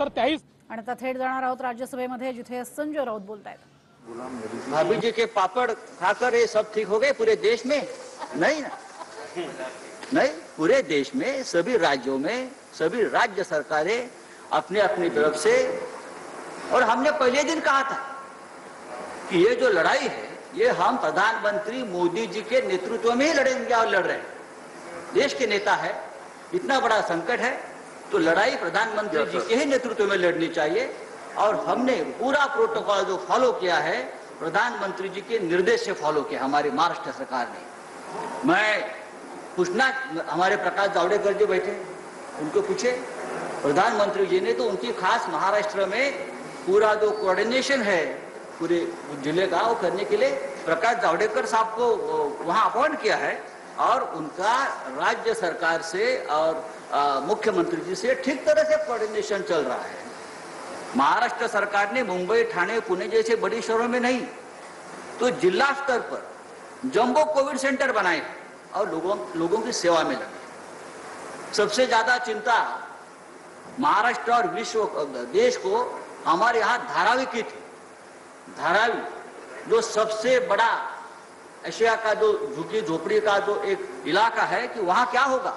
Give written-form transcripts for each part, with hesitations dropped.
तर 23 आणि आता थेट जाणार आहोत राज्यसभेमध्ये, जिथे संजय राऊत बोलतायत। भाभी जी के पापड़ खाकर ये सब ठीक हो गए पूरे देश में? नहीं ना, नहीं। पूरे देश में सभी राज्यों में सभी राज्य सरकारें अपने अपनी तरफ से, और हमने पहले दिन कहा था कि ये जो लड़ाई है ये हम प्रधानमंत्री मोदी जी के नेतृत्व में ही लड़ेंगे और लड़ रहे हैं। देश के नेता है, इतना बड़ा संकट है तो लड़ाई प्रधानमंत्री जी के ही नेतृत्व में लड़नी चाहिए। और हमने पूरा प्रोटोकॉल जो फॉलो किया है प्रधानमंत्री जी के निर्देश से फॉलो किया हमारी महाराष्ट्र सरकार ने। मैं पूछना, हमारे प्रकाश जावड़ेकर जी बैठे, उनको पूछे, प्रधानमंत्री जी ने तो उनकी खास महाराष्ट्र में पूरा जो कोऑर्डिनेशन है पूरे जिले का वो करने के लिए प्रकाश जावड़ेकर साहब को वहां अपॉइंट किया है, और उनका राज्य सरकार से और मुख्यमंत्री जी से ठीक तरह से कोऑर्डिनेशन चल रहा है। महाराष्ट्र सरकार ने मुंबई, ठाणे, पुणे जैसे बड़ी शहरों में नहीं तो जिला स्तर पर जंबो कोविड सेंटर बनाए और लोगों की सेवा में लगे। सबसे ज्यादा चिंता महाराष्ट्र और विश्व देश को हमारे यहाँ धारावी की थी। धारावी जो सबसे बड़ा एशिया का जो झुग्गी झोपड़ी का जो एक इलाका है कि वहां क्या होगा,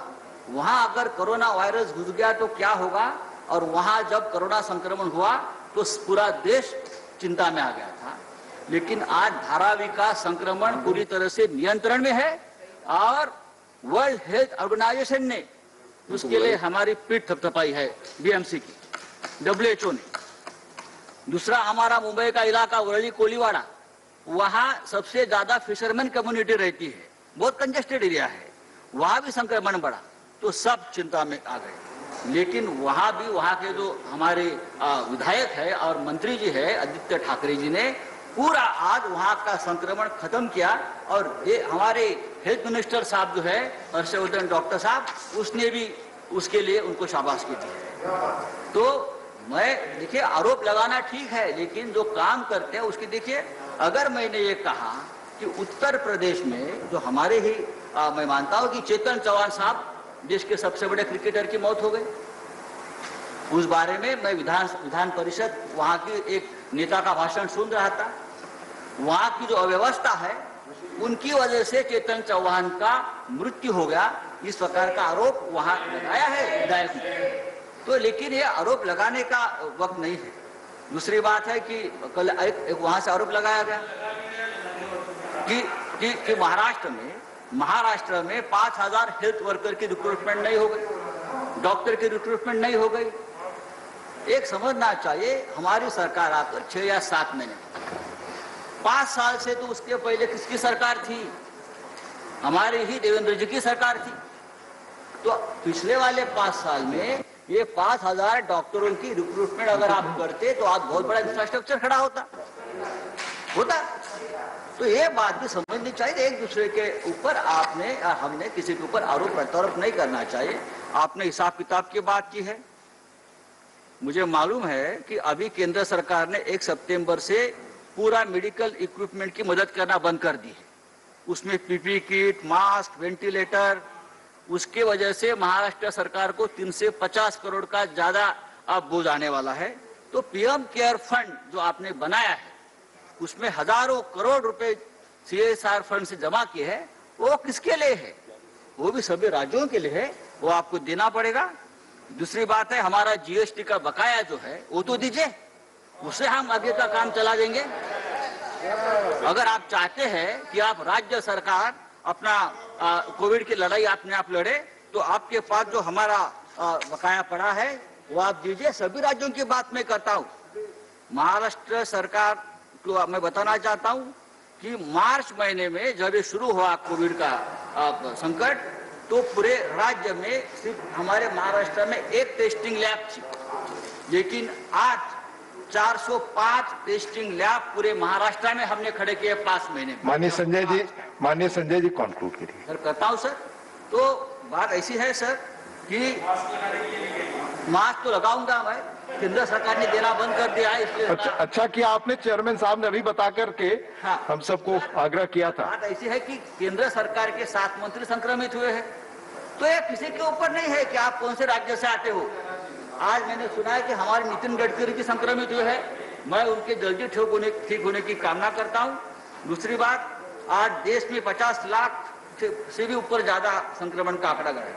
वहां अगर कोरोना वायरस घुस गया तो क्या होगा, और वहां जब कोरोना संक्रमण हुआ तो पूरा देश चिंता में आ गया था। लेकिन आज धारावी का संक्रमण पूरी तरह से नियंत्रण में है और वर्ल्ड हेल्थ ऑर्गेनाइजेशन ने उसके लिए हमारी पीठ थपथपाई है, बीएमसी की, WHO ने। दूसरा हमारा मुंबई का इलाका वरली कोलीवाड़ा, वहां सबसे ज्यादा फिशरमैन कम्युनिटी रहती है, बहुत कंजेस्टेड एरिया है, वहां भी संक्रमण बढ़ा तो सब चिंता में आ गए। लेकिन वहां भी वहां के जो हमारे विधायक है और मंत्री जी है आदित्य ठाकरे जी ने पूरा आज वहां का संक्रमण खत्म किया। और ये हमारे हेल्थ मिनिस्टर साहब जो है हर्षवर्धन डॉक्टर साहब, उसने भी उसके लिए उनको शाबाशी दी है। तो मैं देखिए, आरोप लगाना ठीक है लेकिन जो काम करते हैं उसकी देखिए। अगर मैंने ये कहा कि उत्तर प्रदेश में जो हमारे ही मैं मानता हूं कि चेतन चौहान साहब देश के सबसे बड़े क्रिकेटर की मौत हो गई, उस बारे में मैं विधान परिषद वहां की एक नेता का भाषण सुन रहा था। वहां की जो अव्यवस्था है उनकी वजह से चेतन चौहान का मृत्यु हो गया, इस प्रकार का आरोप वहां लगाया है विधायक ने। तो लेकिन ये आरोप लगाने का वक्त नहीं है। दूसरी बात है कि कल एक वहां से आरोप लगाया गया कि महाराष्ट्र में 5000 हेल्थ वर्कर की रिक्रूटमेंट नहीं हो गई, डॉक्टर की रिक्रूटमेंट नहीं हो गई। एक समझना चाहिए, हमारी सरकार आकर 6 या 7 महीने, 5 साल से तो उसके पहले किसकी सरकार थी? हमारी ही देवेंद्र जी की सरकार थी। तो पिछले वाले 5 साल में ये 5000 डॉक्टरों की रिक्रूटमेंट अगर आप करते तो आज बहुत बड़ा इंफ्रास्ट्रक्चर खड़ा होता। तो ये बात भी समझनी चाहिए, एक दूसरे के ऊपर आपने हमने किसी के ऊपर आरोप प्रत्यारोप नहीं करना चाहिए। आपने हिसाब किताब की बात की है, मुझे मालूम है कि अभी केंद्र सरकार ने 1 सितंबर से पूरा मेडिकल इक्विपमेंट की मदद करना बंद कर दी है। उसमें पीपी किट, मास्क, वेंटिलेटर, उसके वजह से महाराष्ट्र सरकार को 3 से 50 करोड़ का ज्यादा अब बोझ आने वाला है। तो पीएम केयर फंड जो आपने बनाया है उसमें हजारों करोड़ रुपए CSR फंड से जमा किए हैं, वो किसके लिए है? वो भी सभी राज्यों के लिए है, वो आपको देना पड़ेगा। दूसरी बात है, हमारा GST का बकाया जो है वो तो दीजिए, उससे हम आगे का काम चला देंगे। अगर आप चाहते हैं कि आप राज्य सरकार अपना कोविड की लड़ाई अपने आप लड़े तो आपके पास जो हमारा बकाया पड़ा है वो आप दीजिए। सभी राज्यों की बात मैं करता हूँ। महाराष्ट्र सरकार को मैं बताना चाहता हूँ कि मार्च महीने में जब ये शुरू हुआ कोविड का संकट, तो पूरे राज्य में सिर्फ हमारे महाराष्ट्र में 1 टेस्टिंग लैब थी, लेकिन आज 405 टेस्टिंग लैब पूरे महाराष्ट्र में हमने खड़े किए 5 महीने में। माननीय संजय जी कंक्लूड करिए। सर करता हूँ सर। तो बात ऐसी है सर कि मास्क तो लगाऊंगा मैं, केंद्र सरकार ने देना बंद कर दिया है इसलिए। अच्छा किया आपने, चेयरमैन साहब ने अभी बता करके हम सबको आग्रह किया था। बात ऐसी है कि केंद्र सरकार के 7 मंत्री संक्रमित हुए हैं, तो ये किसी के ऊपर नहीं है कि आप कौन से राज्य से आते हो। आज मैंने सुना है कि हमारे नितिन गडकरी की संक्रमित हुए है, मैं उनके जल्दी ठीक होने की कामना करता हूँ। दूसरी बात, आज देश में 50 लाख से भी ऊपर ज्यादा संक्रमण का आंकड़ा गया है,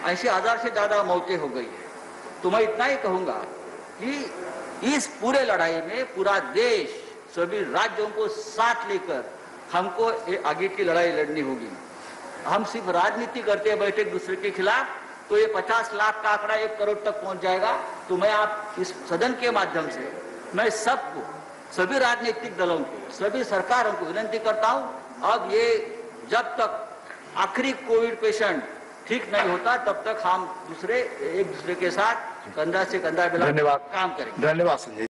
80,000 से ज्यादा मौतें हो गई है। तो मैं इतना ही कहूंगा कि इस पूरे लड़ाई में पूरा देश, सभी राज्यों को साथ लेकर हमको आगे की लड़ाई लड़नी होगी। हम सिर्फ राजनीति करते बैठे दूसरे के खिलाफ तो ये 50 लाख का आंकड़ा 1 करोड़ तक पहुंच जाएगा। तो मैं आप इस सदन के माध्यम से मैं सबको, सभी राजनीतिक दलों को, सभी सरकारों को विनती करता हूं, अब ये जब तक आखिरी कोविड पेशेंट ठीक नहीं होता तब तक हम एक दूसरे के साथ कंधा से कंधा मिला काम करेंगे। धन्यवाद संजय।